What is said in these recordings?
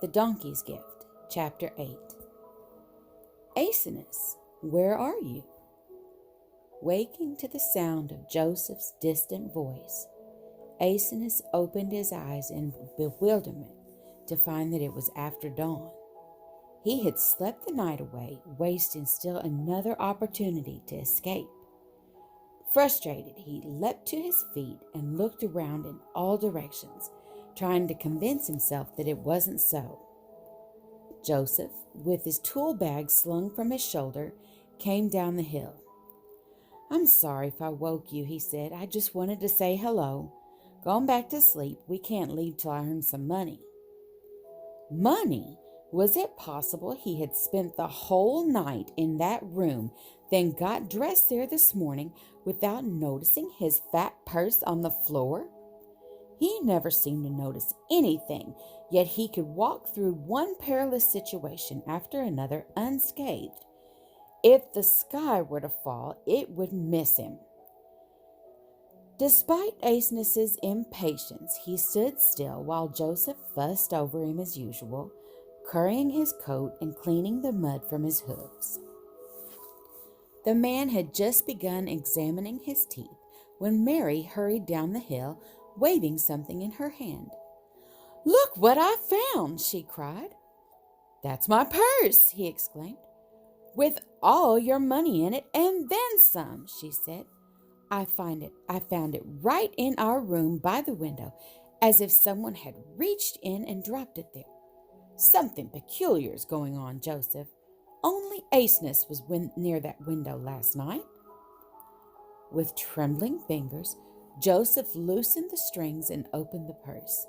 The Donkey's Gift, Chapter 8. Aeneas, where are you? Waking to the sound of Joseph's distant voice, Aeneas opened his eyes in bewilderment to find that it was after dawn. He had slept the night away, wasting still another opportunity to escape. Frustrated, he leapt to his feet and looked around in all directions, trying to convince himself that it wasn't so. Joseph, with his tool bag slung from his shoulder, came down the hill. "I'm sorry if I woke you," he said. "I just wanted to say hello. Going back to sleep. We can't leave till I earn some money." Money? Was it possible he had spent the whole night in that room, then got dressed there this morning without noticing his fat purse on the floor? He never seemed to notice anything, yet he could walk through one perilous situation after another unscathed. If the sky were to fall, it would miss him. Despite Aeneas's impatience, he stood still while Joseph fussed over him as usual, currying his coat and cleaning the mud from his hooves. The man had just begun examining his teeth when Mary hurried down the hill, waving something in her hand. "Look what I found!" she cried. "That's my purse!" he exclaimed. "With all your money in it and then some," she said. I found it right in our room by the window, as if someone had reached in and dropped it there. Something peculiar is going on, Joseph. Only Aeneas was near that window last night." With trembling fingers, Joseph loosened the strings and opened the purse.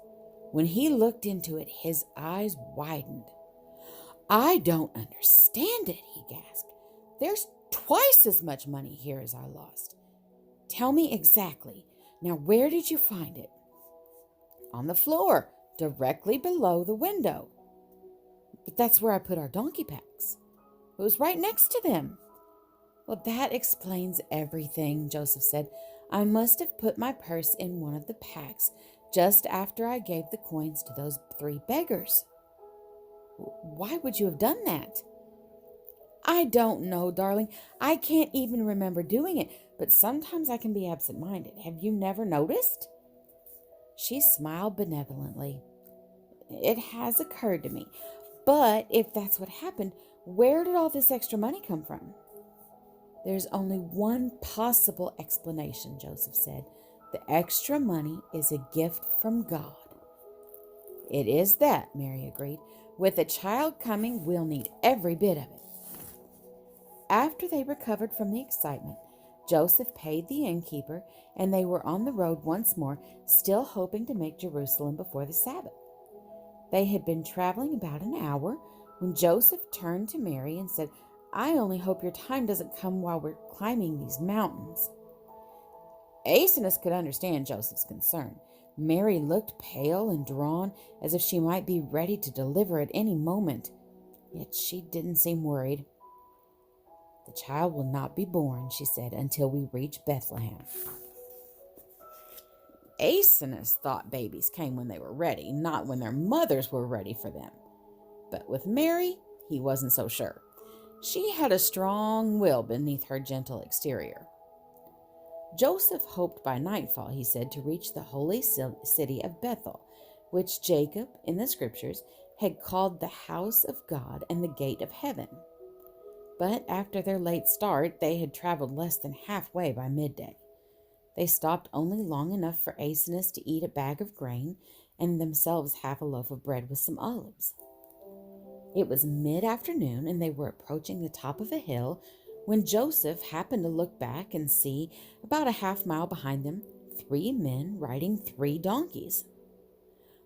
When he looked into it, his eyes widened. "I don't understand it," he gasped. "There's twice as much money here as I lost. Tell me exactly. Now, where did you find it?" "On the floor, directly below the window." "But that's where I put our donkey packs." "It was right next to them." "Well, that explains everything," Joseph said. "I must have put my purse in one of the packs just after I gave the coins to those 3 beggars." "Why would you have done that?" "I don't know, darling. I can't even remember doing it, but sometimes I can be absent-minded. Have you never noticed?" She smiled benevolently. "It has occurred to me. But if that's what happened, where did all this extra money come from?" "There's only one possible explanation," Joseph said. "The extra money is a gift from God." "It is that," Mary agreed. "With a child coming, we'll need every bit of it." After they recovered from the excitement, Joseph paid the innkeeper, and they were on the road once more, still hoping to make Jerusalem before the Sabbath. They had been traveling about an hour when Joseph turned to Mary and said, "I only hope your time doesn't come while we're climbing these mountains." Aeneas could understand Joseph's concern. Mary looked pale and drawn, as if she might be ready to deliver at any moment, yet she didn't seem worried. "The child will not be born," she said, "until we reach Bethlehem." Aeneas thought babies came when they were ready, not when their mothers were ready for them. But with Mary, he wasn't so sure. She had a strong will beneath her gentle exterior. Joseph hoped by nightfall, he said, to reach the holy city of Bethel, which Jacob, in the scriptures, had called the house of God and the gate of heaven. But after their late start, they had traveled less than halfway by midday. They stopped only long enough for Aeneas to eat a bag of grain and themselves half a loaf of bread with some olives. It was mid-afternoon, and they were approaching the top of a hill when Joseph happened to look back and see, about a half-mile behind them, 3 men riding 3 donkeys.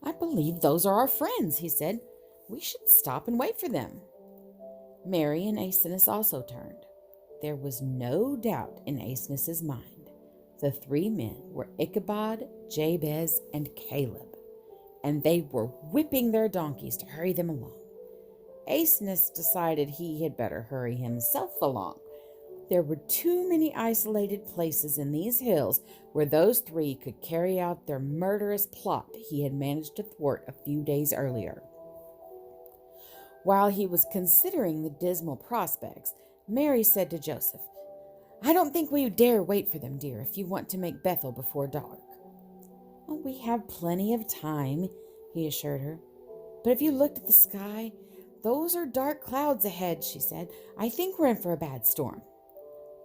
"I believe those are our friends," he said. "We should stop and wait for them." Mary and Aeneas also turned. There was no doubt in Aeneas's mind. The 3 men were Ichabod, Jabez, and Caleb, and they were whipping their donkeys to hurry them along. Aeneas decided he had better hurry himself along. There were too many isolated places in these hills where those 3 could carry out their murderous plot he had managed to thwart a few days earlier. While he was considering the dismal prospects, Mary said to Joseph, "I don't think we dare wait for them, dear, if you want to make Bethel before dark." "Oh, we have plenty of time," he assured her. "But if you looked at the sky, those are dark clouds ahead," she said. "I think we're in for a bad storm."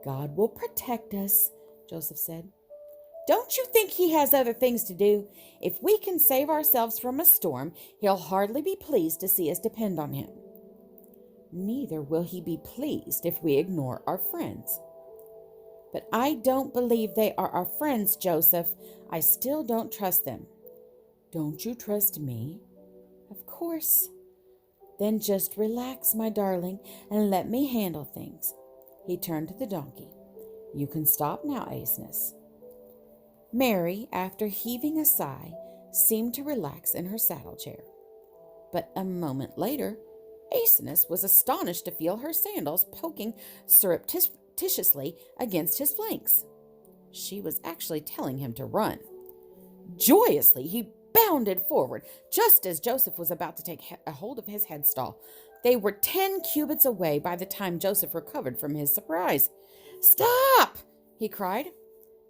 "God will protect us," Joseph said. "Don't you think he has other things to do? If we can save ourselves from a storm, he'll hardly be pleased to see us depend on him." "Neither will he be pleased if we ignore our friends." "But I don't believe they are our friends, Joseph. I still don't trust them." "Don't you trust me?" "Of course." "Then just relax, my darling, and let me handle things." He turned to the donkey. "You can stop now, Aeneas." Mary, after heaving a sigh, seemed to relax in her saddle chair. But a moment later, Aeneas was astonished to feel her sandals poking surreptitiously against his flanks. She was actually telling him to run. Joyously, he bounded forward, just as Joseph was about to take a hold of his headstall. They were 10 cubits away by the time Joseph recovered from his surprise. "Stop!" he cried.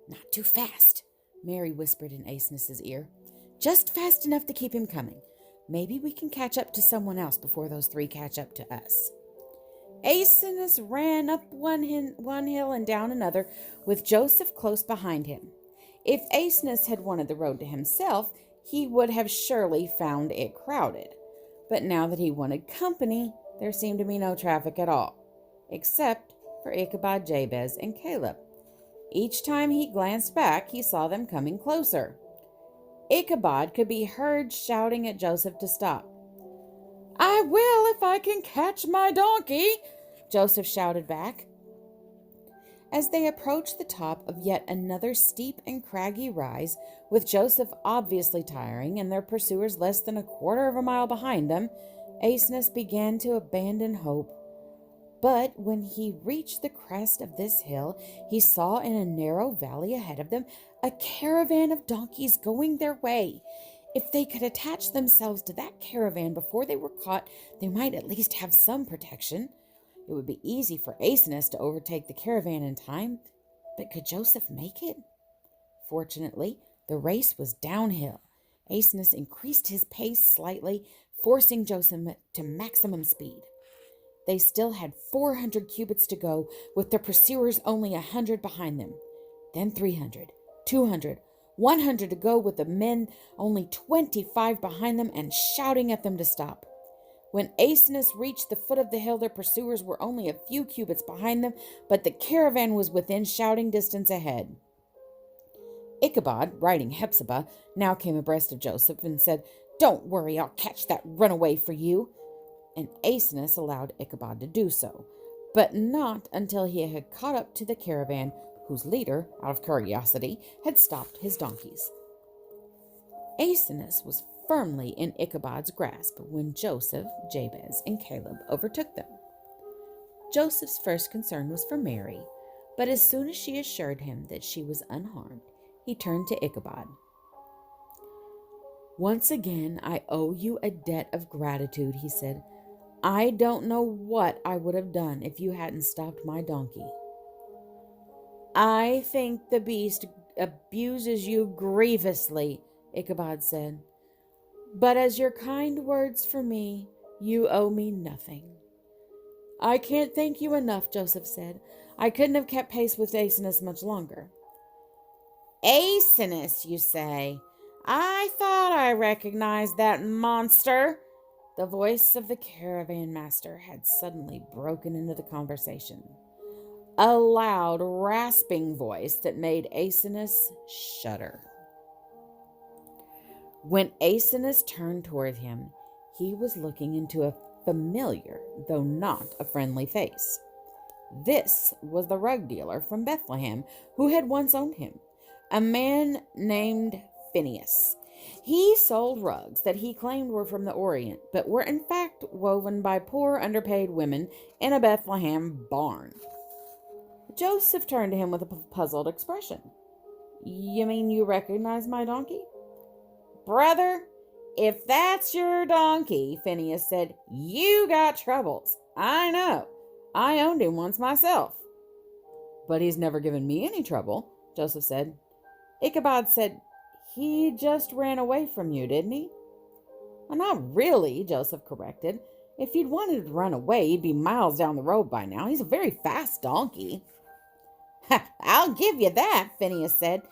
"Not too fast," Mary whispered in Aeneas's ear. "Just fast enough to keep him coming. Maybe we can catch up to someone else before those 3 catch up to us." Aeneas ran up one hill and down another, with Joseph close behind him. If Aeneas had wanted the road to himself, he would have surely found it crowded. But now that he wanted company, there seemed to be no traffic at all, except for Ichabod, Jabez, and Caleb. Each time he glanced back, he saw them coming closer. Ichabod could be heard shouting at Joseph to stop. "I will if I can catch my donkey," Joseph shouted back. As they approached the top of yet another steep and craggy rise, with Joseph obviously tiring and their pursuers less than a quarter of a mile behind them, Aeneas began to abandon hope. But when he reached the crest of this hill, he saw in a narrow valley ahead of them a caravan of donkeys going their way. If they could attach themselves to that caravan before they were caught, they might at least have some protection. It would be easy for Aeneas to overtake the caravan in time, but could Joseph make it? Fortunately, the race was downhill. Aeneas increased his pace slightly, forcing Joseph to maximum speed. They still had 400 cubits to go, with their pursuers only 100 behind them. Then 300, 200, 100 to go, with the men only 25 behind them and shouting at them to stop. When Aeneas reached the foot of the hill, their pursuers were only a few cubits behind them, but the caravan was within shouting distance ahead. Ichabod, riding Hephzibah, now came abreast of Joseph and said, "Don't worry, I'll catch that runaway for you." And Aeneas allowed Ichabod to do so, but not until he had caught up to the caravan, whose leader, out of curiosity, had stopped his donkeys. Aeneas was firmly in Ichabod's grasp when Joseph, Jabez, and Caleb overtook them. Joseph's first concern was for Mary, but as soon as she assured him that she was unharmed, he turned to Ichabod. "Once again, I owe you a debt of gratitude," he said. "I don't know what I would have done if you hadn't stopped my donkey." "I think the beast abuses you grievously," Ichabod said. "But as your kind words for me, you owe me nothing." "I can't thank you enough," Joseph said. "I couldn't have kept pace with Aeneas much longer." "Aeneas, you say? I thought I recognized that monster." The voice of the caravan master had suddenly broken into the conversation. A loud, rasping voice that made Aeneas shudder. When Aeneas turned toward him, he was looking into a familiar, though not a friendly face. This was the rug dealer from Bethlehem who had once owned him, a man named Phineas. He sold rugs that he claimed were from the Orient, but were in fact woven by poor, underpaid women in a Bethlehem barn. Joseph turned to him with a puzzled expression. "You mean you recognize my donkey?" "Brother, If that's your donkey, Phineas said, you got troubles. I know. I owned him once myself. But he's never given me any trouble, Joseph said. Ichabod said, he just ran away from you, didn't he? Well, not really, Joseph corrected. If he'd wanted to run away, he'd be miles down the road by now. He's a very fast donkey. I'll give you that, Phineas said.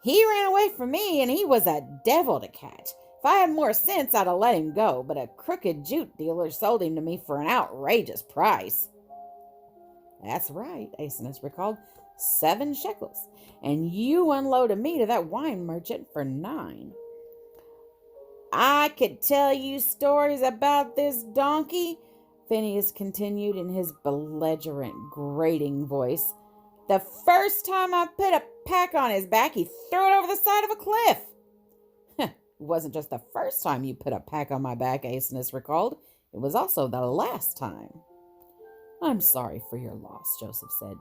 He ran away from me, and he was a devil to catch. If I had more sense, I'd have let him go, but a crooked jute dealer sold him to me for an outrageous price. That's right, Aeneas recalled. 7 shekels. And you unloaded me to that wine merchant for 9. I could tell you stories about this donkey, Phineas continued in his belligerent, grating voice. The first time I put a pack on his back, he threw it over the side of a cliff. It wasn't just the first time you put a pack on my back, Aeneas recalled. It was also the last time. I'm sorry for your loss, Joseph said,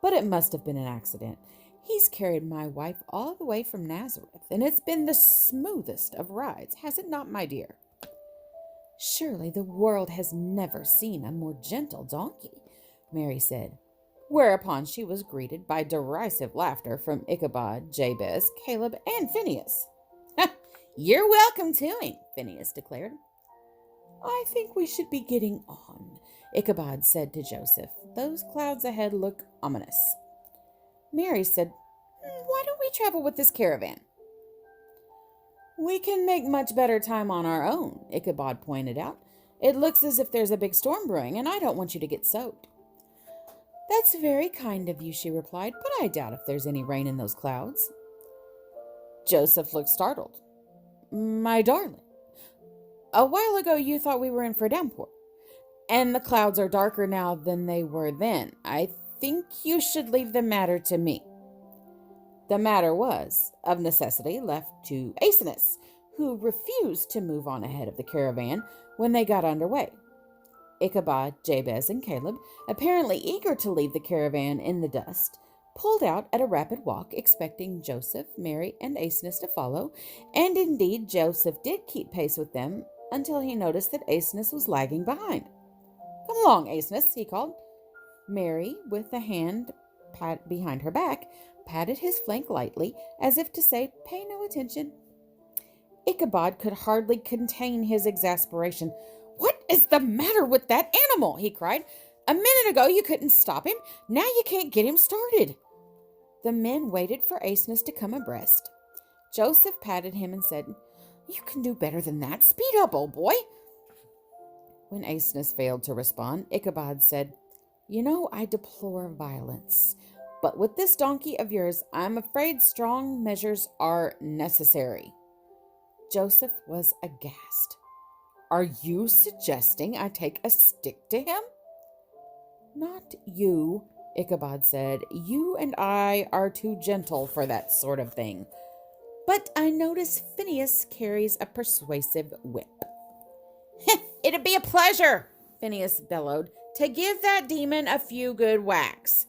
but it must have been an accident. He's carried my wife all the way from Nazareth, and it's been the smoothest of rides, has it not, my dear? Surely the world has never seen a more gentle donkey, Mary said, whereupon she was greeted by derisive laughter from Ichabod, Jabez, Caleb, and Phineas. You're welcome to him, Phineas declared. I think we should be getting on, Ichabod said to Joseph. Those clouds ahead look ominous. Mary said, why don't we travel with this caravan? We can make much better time on our own, Ichabod pointed out. It looks as if there's a big storm brewing, and I don't want you to get soaked. That's very kind of you, she replied, but I doubt if there's any rain in those clouds. Joseph looked startled. My darling, a while ago you thought we were in for a downpour, and the clouds are darker now than they were then. I think you should leave the matter to me. The matter was, of necessity, left to Aeneas, who refused to move on ahead of the caravan when they got underway. Ichabod, Jabez, and Caleb, apparently eager to leave the caravan in the dust, pulled out at a rapid walk, expecting Joseph, Mary, and Aeneas to follow, and indeed Joseph did keep pace with them until he noticed that Aeneas was lagging behind. Come along, Aeneas, he called. Mary, with a hand behind her back, patted his flank lightly, as if to say, pay no attention. Ichabod could hardly contain his exasperation. What is the matter with that animal? He cried. A minute ago you couldn't stop him. Now you can't get him started. The men waited for Aeneas to come abreast. Joseph patted him and said, You can do better than that. Speed up, old boy. When Aeneas failed to respond, Ichabod said, You know, I deplore violence, but with this donkey of yours, I'm afraid strong measures are necessary. Joseph was aghast. Are you suggesting I take a stick to him? Not you, Ichabod said. You and I are too gentle for that sort of thing. But I notice Phineas carries a persuasive whip. It'd be a pleasure, Phineas bellowed, to give that demon a few good whacks.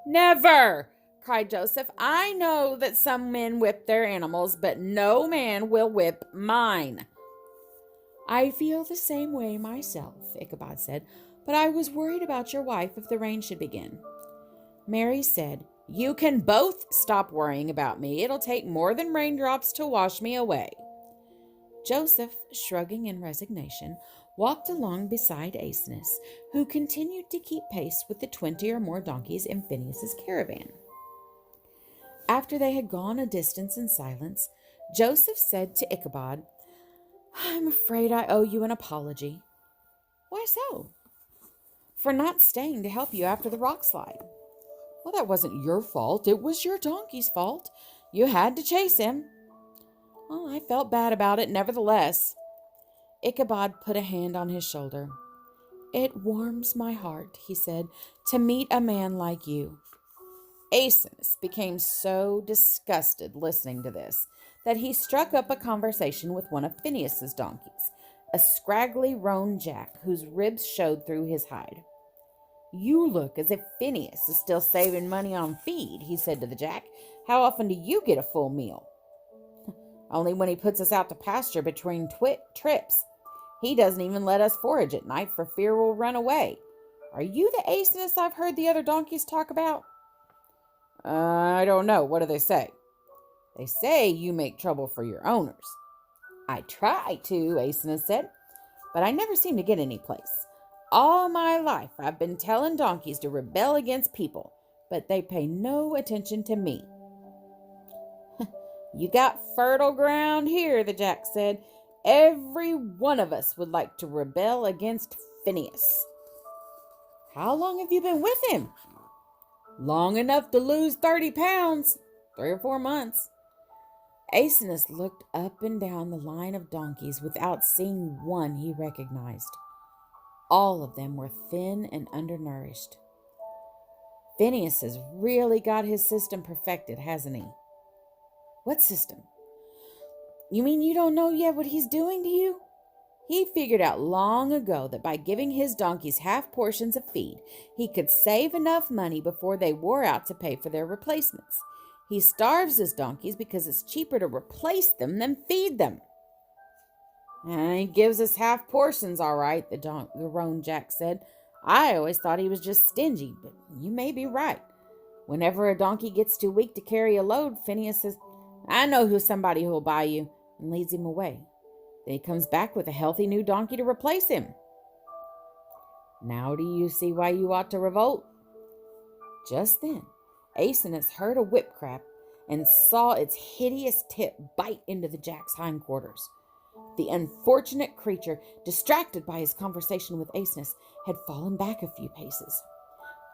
Never, cried Joseph. I know that some men whip their animals, but no man will whip mine. I feel the same way myself, Ichabod said, but I was worried about your wife if the rain should begin. Mary said, You can both stop worrying about me. It'll take more than raindrops to wash me away. Joseph, shrugging in resignation, walked along beside Aeneas, who continued to keep pace with the 20 or more donkeys in Phineas's caravan. After they had gone a distance in silence, Joseph said to Ichabod, I'm afraid I owe you an apology. Why so? For not staying to help you after the rock slide. Well, that wasn't your fault. It was your donkey's fault. You had to chase him. Well, I felt bad about it nevertheless. Ichabod put a hand on his shoulder. It warms my heart, he said, to meet a man like you. Aeneas became so disgusted listening to this that he struck up a conversation with one of Phineas's donkeys, a scraggly roan jack whose ribs showed through his hide. You look as if Phineas is still saving money on feed, he said to the jack. How often do you get a full meal? only when he puts us out to pasture between trips. He doesn't even let us forage at night for fear we'll run away. Are you the Aeneas I've heard the other donkeys talk about?" "I don't know. What do they say?" "They say you make trouble for your owners." "I try to," Aeneas said, "but I never seem to get any place. All my life I've been telling donkeys to rebel against people, but they pay no attention to me." "You got fertile ground here," the Jack said. "Every one of us would like to rebel against Phineas." "How long have you been with him?" "Long enough to lose 30 pounds. 3 or 4 months. Aeneas looked up and down the line of donkeys without seeing one he recognized. All of them were thin and undernourished. "Phineas has really got his system perfected, hasn't he?" "What system?" "You mean you don't know yet what he's doing to you? He figured out long ago that by giving his donkeys half portions of feed, he could save enough money before they wore out to pay for their replacements. He starves his donkeys because it's cheaper to replace them than feed them." "He gives us half portions, all right," the roan Jack said. "I always thought he was just stingy, but you may be right. Whenever a donkey gets too weak to carry a load, Phineas says, 'I know who's somebody who'll buy you,' and leads him away. Then he comes back with a healthy new donkey to replace him. Now do you see why you ought to revolt?" Just then, Aeneas heard a whip crack and saw its hideous tip bite into the Jack's hindquarters. The unfortunate creature, distracted by his conversation with Aeneas, had fallen back a few paces.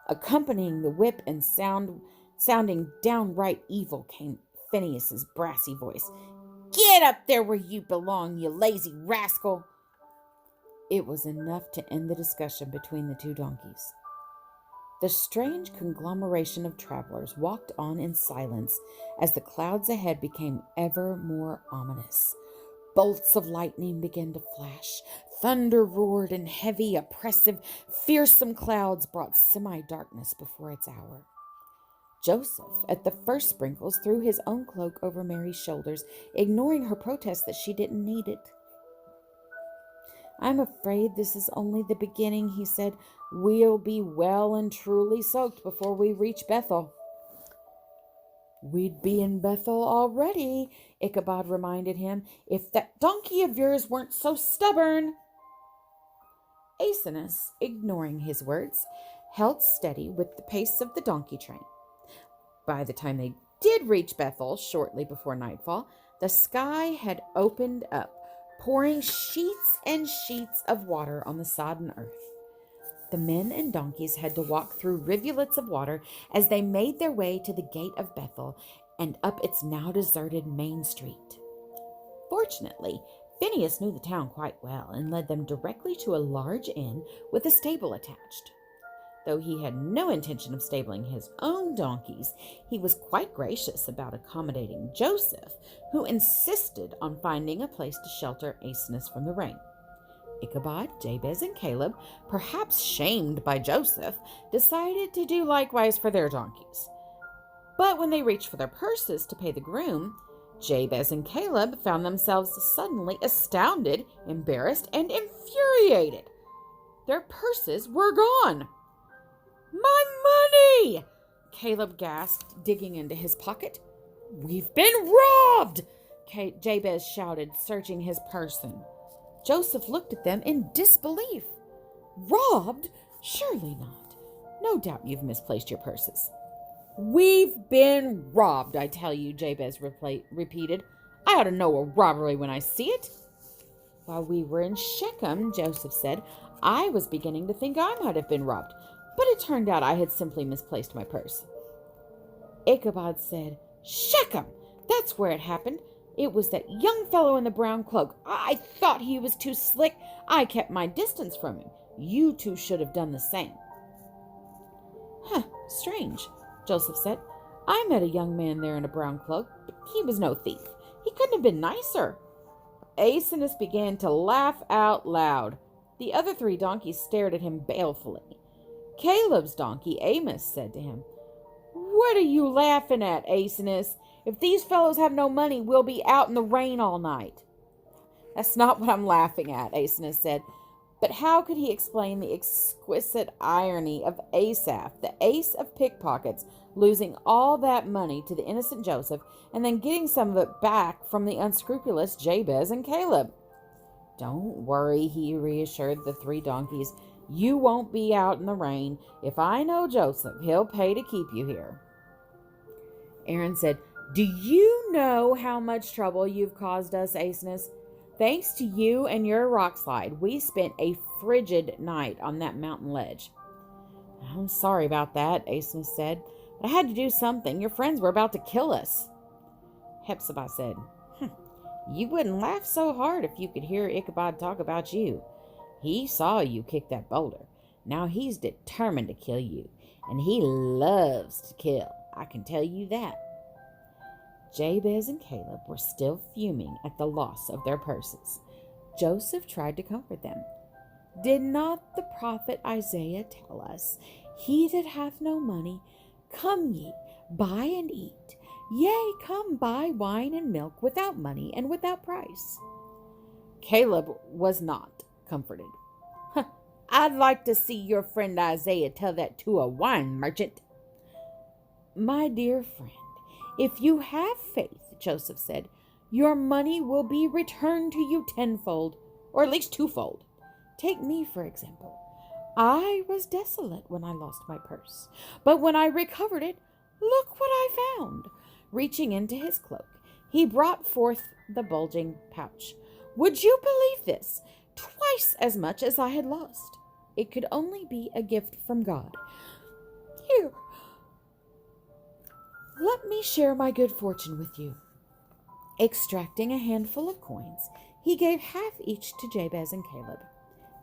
Accompanying the whip and sounding downright evil came Phineas's brassy voice. "Get up there where you belong, you lazy rascal!" It was enough to end the discussion between the two donkeys. The strange conglomeration of travelers walked on in silence as the clouds ahead became ever more ominous. Bolts of lightning began to flash. Thunder roared, and heavy, oppressive, fearsome clouds brought semi-darkness before its hour. Joseph, at the first sprinkles, threw his own cloak over Mary's shoulders, ignoring her protest that she didn't need it. "I'm afraid this is only the beginning," he said. "We'll be well and truly soaked before we reach Bethel." "We'd be in Bethel already," Ichabod reminded him, "if that donkey of yours weren't so stubborn." Aeneas, ignoring his words, held steady with the pace of the donkey train. By the time they did reach Bethel, shortly before nightfall, the sky had opened up, pouring sheets and sheets of water on the sodden earth. The men and donkeys had to walk through rivulets of water as they made their way to the gate of Bethel and up its now deserted main street. Fortunately, Phineas knew the town quite well and led them directly to a large inn with a stable attached. Though he had no intention of stabling his own donkeys, he was quite gracious about accommodating Joseph, who insisted on finding a place to shelter Aeneas from the rain. Ichabod, Jabez, and Caleb, perhaps shamed by Joseph, decided to do likewise for their donkeys. But when they reached for their purses to pay the groom, Jabez and Caleb found themselves suddenly astounded, embarrassed, and infuriated. Their purses were gone. "My money!" Caleb gasped, digging into his pocket. "We've been robbed!" Jabez shouted, searching his person. Joseph looked at them in disbelief. "Robbed? Surely not. No doubt you've misplaced your purses." "We've been robbed, I tell you," Jabez repeated. "I ought to know a robbery when I see it." "While we were in Shechem," Joseph said, "I was beginning to think I might have been robbed, but it turned out I had simply misplaced my purse." Ichabod said, "Shechem! That's where it happened. It was that young fellow in the brown cloak. I thought he was too slick. I kept my distance from him. You two should have done the same." Strange," Joseph said. "I met a young man there in a brown cloak, but he was no thief. He couldn't have been nicer." Aeneas began to laugh out loud. The other 3 donkeys stared at him balefully. Caleb's donkey, Amos, said to him, "What are you laughing at, Aeneas? If these fellows have no money, we'll be out in the rain all night." "That's not what I'm laughing at," Aeschylus said. But how could he explain the exquisite irony of Asaph, the ace of pickpockets, losing all that money to the innocent Joseph and then getting some of it back from the unscrupulous Jabez and Caleb? "Don't worry," he reassured the 3 donkeys. "You won't be out in the rain. If I know Joseph, he'll pay to keep you here." Aaron said, "Do you know how much trouble you've caused us, Aeschylus? Thanks to you and your rock slide, we spent a frigid night on that mountain ledge." "I'm sorry about that," Aeschylus said, "but I had to do something. Your friends were about to kill us." Hepzibah said, "You wouldn't laugh so hard if you could hear Ichabod talk about you. He saw you kick that boulder. Now he's determined to kill you, and he loves to kill. I can tell you that." Jabez and Caleb were still fuming at the loss of their purses. Joseph tried to comfort them. "Did not the prophet Isaiah tell us, 'He that hath no money, come ye, buy and eat. Yea, come buy wine and milk without money and without price.'" Caleb was not comforted. "I'd like to see your friend Isaiah tell that to a wine merchant." "My dear friend, if you have faith," Joseph said, "your money will be returned to you tenfold, or at least twofold. Take me, for example. I was desolate when I lost my purse, but when I recovered it, look what I found." Reaching into his cloak, he brought forth the bulging pouch. "Would you believe this? Twice as much as I had lost. It could only be a gift from God. Here, let me share my good fortune with you." Extracting a handful of coins, he gave half each to Jabez and Caleb.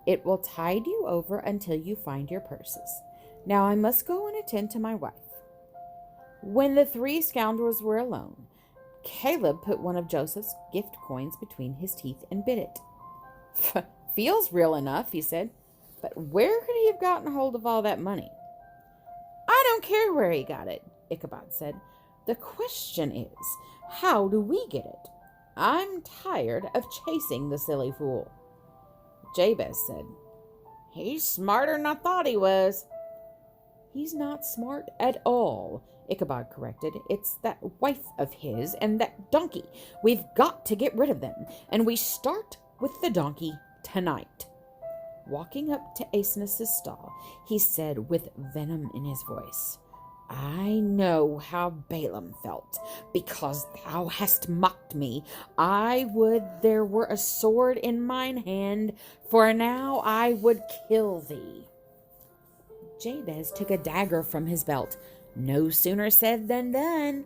"It will tide you over until you find your purses. Now I must go and attend to my wife." When the 3 scoundrels were alone, Caleb put one of Joseph's gift coins between his teeth and bit it. "Feels real enough," he said. "But where could he have gotten hold of all that money?" "I don't care where he got it," Ichabod said. "The question is, how do we get it? I'm tired of chasing the silly fool." Jabez said, "He's smarter than I thought he was." "He's not smart at all," Ichabod corrected. "It's that wife of his and that donkey. We've got to get rid of them, and we start with the donkey tonight." Walking up to Aeschylus' stall, he said with venom in his voice, "I know how Balaam felt, because thou hast mocked me. I would there were a sword in mine hand, for now I would kill thee." Jabez took a dagger from his belt. No sooner said than done.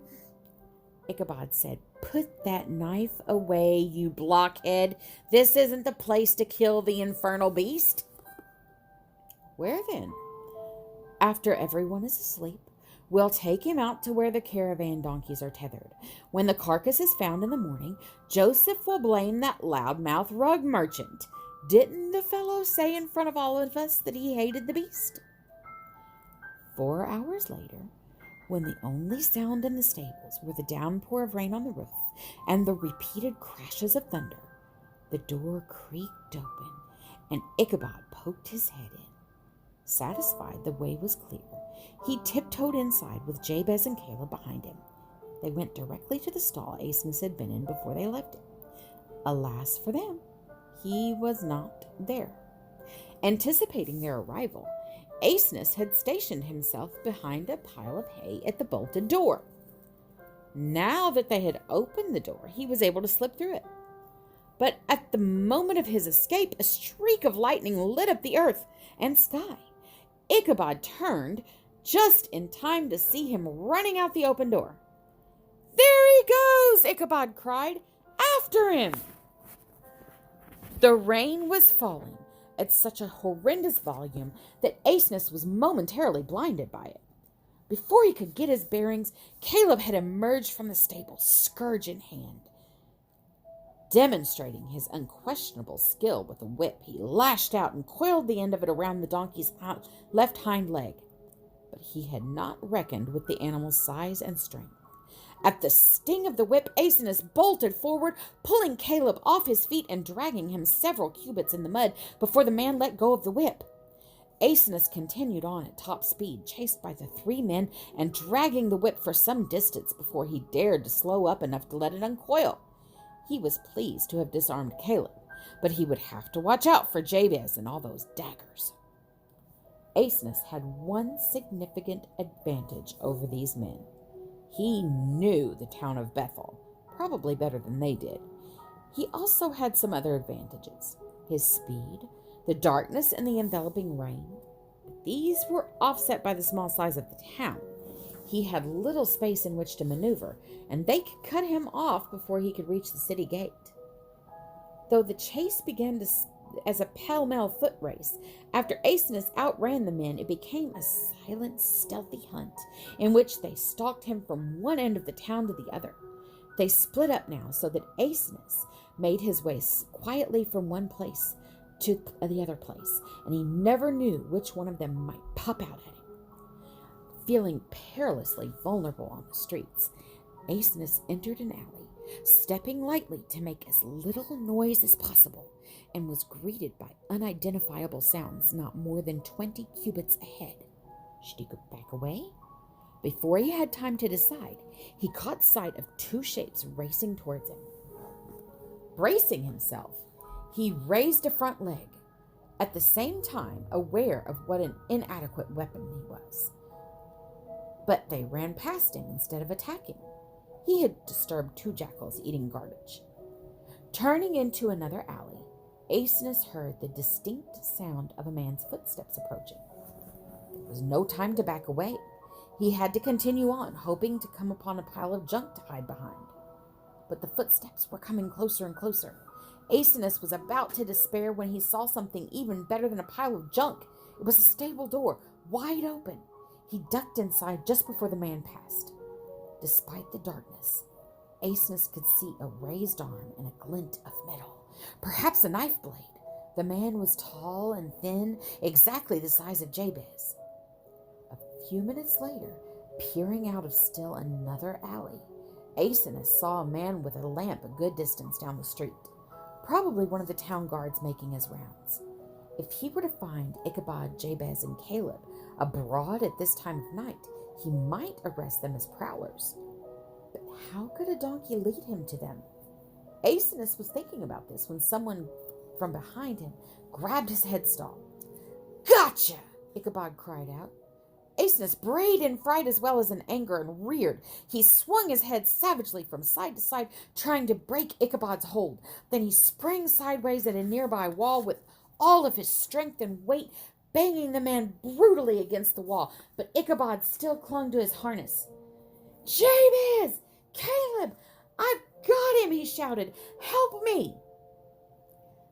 Ichabod said, "Put that knife away, you blockhead. This isn't the place to kill the infernal beast." "Where then?" "After everyone is asleep, we'll take him out to where the caravan donkeys are tethered. When the carcass is found in the morning, Joseph will blame that loudmouth rug merchant. Didn't the fellow say in front of all of us that he hated the beast?" 4 hours later, when the only sound in the stables were the downpour of rain on the roof and the repeated crashes of thunder, the door creaked open, and Ichabod poked his head in. Satisfied the way was clear, he tiptoed inside with Jabez and Caleb behind him. They went directly to the stall Aeschylus had been in before they left it. Alas for them, he was not there. Anticipating their arrival, Aeschylus had stationed himself behind a pile of hay at the bolted door. Now that they had opened the door, he was able to slip through it. But at the moment of his escape, a streak of lightning lit up the earth and sky. Ichabod turned just in time to see him running out the open door. "There he goes!" Ichabod cried. "After him!" The rain was falling at such a horrendous volume that Aeschylus was momentarily blinded by it. Before he could get his bearings, Caleb had emerged from the stable, scourge in hand. Demonstrating his unquestionable skill with a whip, he lashed out and coiled the end of it around the donkey's left hind leg. But he had not reckoned with the animal's size and strength. At the sting of the whip, Aeneas bolted forward, pulling Caleb off his feet and dragging him several cubits in the mud before the man let go of the whip. Aeneas continued on at top speed, chased by the three men and dragging the whip for some distance before he dared to slow up enough to let it uncoil. He was pleased to have disarmed Caleb, but he would have to watch out for Jabez and all those daggers. Aeneas had one significant advantage over these men. He knew the town of Bethel, probably better than they did. He also had some other advantages: his speed, the darkness, and the enveloping rain. But these were offset by the small size of the town. He had little space in which to maneuver, and they could cut him off before he could reach the city gate. Though the chase began as a pell-mell foot race, after Aeneas outran the men, it became a silent, stealthy hunt in which they stalked him from one end of the town to the other. They split up now so that Aeneas made his way quietly from one place to the other place, and he never knew which one of them might pop out at him. Feeling perilously vulnerable on the streets, Aeneas entered an alley, stepping lightly to make as little noise as possible, and was greeted by unidentifiable sounds not more than 20 cubits ahead. Should he go back away? Before he had time to decide, he caught sight of two shapes racing towards him. Bracing himself, he raised a front leg, at the same time aware of what an inadequate weapon he was. But they ran past him instead of attacking. He had disturbed two jackals eating garbage. Turning into another alley, Aeneas heard the distinct sound of a man's footsteps approaching. There was no time to back away. He had to continue on, hoping to come upon a pile of junk to hide behind. But the footsteps were coming closer and closer. Aeneas was about to despair when he saw something even better than a pile of junk. It was a stable door, wide open. He ducked inside just before the man passed. Despite the darkness, Aeneas could see a raised arm and a glint of metal, perhaps a knife blade. The man was tall and thin, exactly the size of Jabez. A few minutes later, peering out of still another alley, Aeneas saw a man with a lamp a good distance down the street, probably one of the town guards making his rounds. If he were to find Ichabod, Jabez, and Caleb abroad at this time of night, he might arrest them as prowlers. But how could a donkey lead him to them? Aeneas was thinking about this when someone from behind him grabbed his headstall. "Gotcha!" Ichabod cried out. Aeneas brayed in fright as well as in anger and reared. He swung his head savagely from side to side, trying to break Ichabod's hold. Then he sprang sideways at a nearby wall with all of his strength and weight, banging the man brutally against the wall. But Ichabod still clung to his harness. "Jabez! Caleb! I've got him!" he shouted. "Help me!"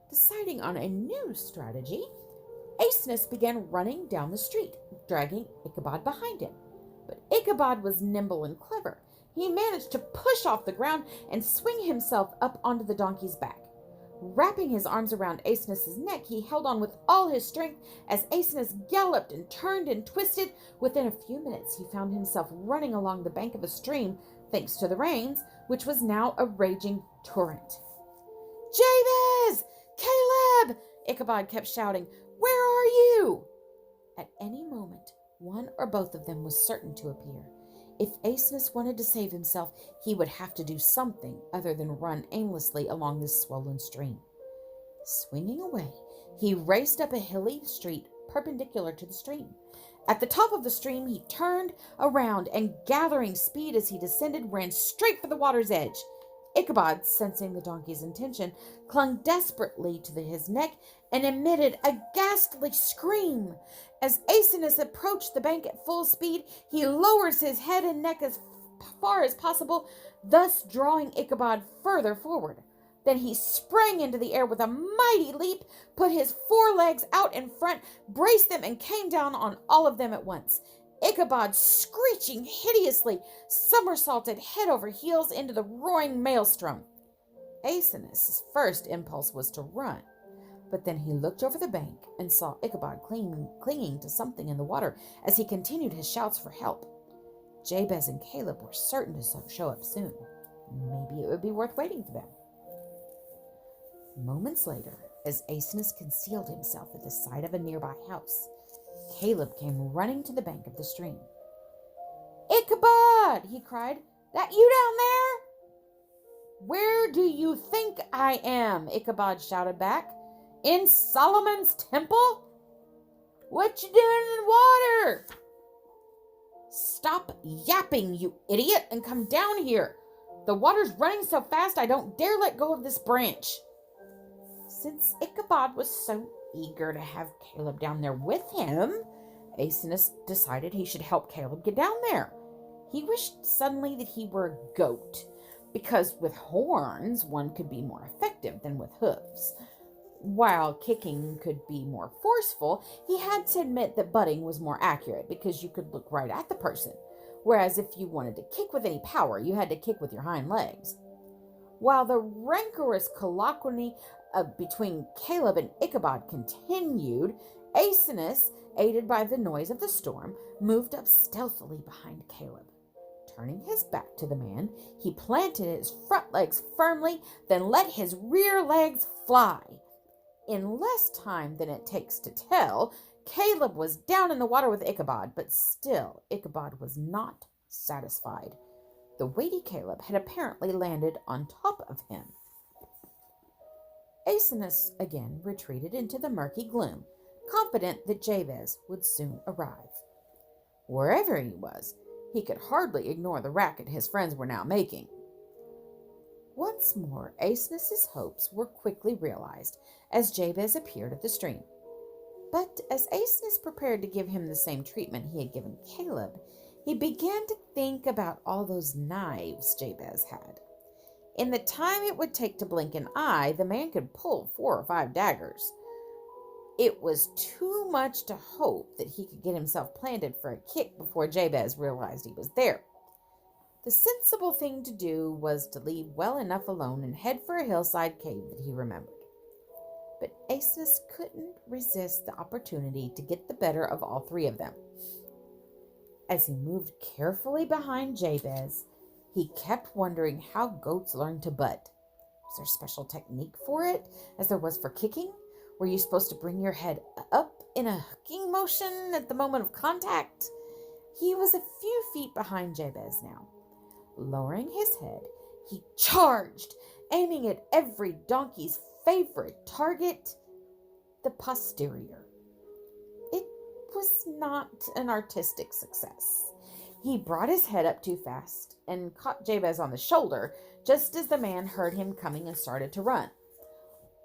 Deciding on a new strategy, Aeneas began running down the street, dragging Ichabod behind him. But Ichabod was nimble and clever. He managed to push off the ground and swing himself up onto the donkey's back. Wrapping his arms around Aeneas' neck, he held on with all his strength as Aeneas galloped and turned and twisted. Within a few minutes, he found himself running along the bank of a stream, thanks to the rains, which was now a raging torrent. "Jabez! Caleb!" Ichabod kept shouting. "Where are you?" At any moment, one or both of them was certain to appear. If Aeneas wanted to save himself, he would have to do something other than run aimlessly along this swollen stream. Swinging away, he raced up a hilly street perpendicular to the stream. At the top of the stream, he turned around and, gathering speed as he descended, ran straight for the water's edge. Ichabod, sensing the donkey's intention, clung desperately to his neck and emitted a ghastly scream. As Aeneas approached the bank at full speed, he lowers his head and neck as far as possible, thus drawing Ichabod further forward. Then he sprang into the air with a mighty leap, put his forelegs out in front, braced them, and came down on all of them at once. Ichabod, screeching hideously, somersaulted head over heels into the roaring maelstrom. Aeneas' first impulse was to run, but then he looked over the bank and saw Ichabod clinging to something in the water as he continued his shouts for help. Jabez and Caleb were certain to show up soon. Maybe it would be worth waiting for them. Moments later, as Aeneas concealed himself at the side of a nearby house, Caleb came running to the bank of the stream. "Ichabod!" he cried. "That you down there?" "Where do you think I am?" Ichabod shouted back. "In Solomon's temple? What you doing in the water?" "Stop yapping, you idiot, and come down here. The water's running so fast I don't dare let go of this branch." Since Ichabod was so eager to have Caleb down there with him, Aeneas decided he should help Caleb get down there. He wished suddenly that he were a goat, because with horns one could be more effective than with hooves. While kicking could be more forceful, he had to admit that butting was more accurate because you could look right at the person, whereas if you wanted to kick with any power, you had to kick with your hind legs. While the rancorous colloquy between Caleb and Ichabod continued, Aeneas, aided by the noise of the storm, moved up stealthily behind Caleb. Turning his back to the man, he planted his front legs firmly, then let his rear legs fly. In less time than it takes to tell, Caleb was down in the water with Ichabod, but still Ichabod was not satisfied. The weighty Caleb had apparently landed on top of him. Aeneas again retreated into the murky gloom, confident that Jabez would soon arrive. Wherever he was, he could hardly ignore the racket his friends were now making. Once more, Aeneas's hopes were quickly realized as Jabez appeared at the stream. But as Aeneas prepared to give him the same treatment he had given Caleb, he began to think about all those knives Jabez had. In the time it would take to blink an eye, the man could pull 4 or 5 daggers. It was too much to hope that he could get himself planted for a kick before Jabez realized he was there. The sensible thing to do was to leave well enough alone and head for a hillside cave that he remembered. But Aeneas couldn't resist the opportunity to get the better of all 3 of them. As he moved carefully behind Jabez, he kept wondering how goats learned to butt. Was there a special technique for it, as there was for kicking? Were you supposed to bring your head up in a hooking motion at the moment of contact? He was a few feet behind Jabez now. Lowering his head, he charged, aiming at every donkey's favorite target, the posterior. It was not an artistic success. He brought his head up too fast and caught Jabez on the shoulder just as the man heard him coming and started to run.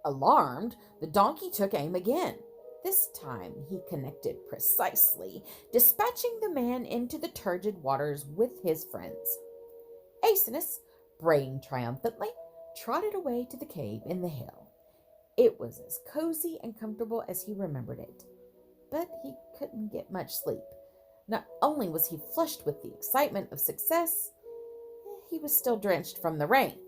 Alarmed, the donkey took aim again. This time he connected precisely, dispatching the man into the turgid waters with his friends. Aeneas, braying triumphantly, trotted away to the cave in the hill. It was as cozy and comfortable as he remembered it, but he couldn't get much sleep. Not only was he flushed with the excitement of success, he was still drenched from the rain.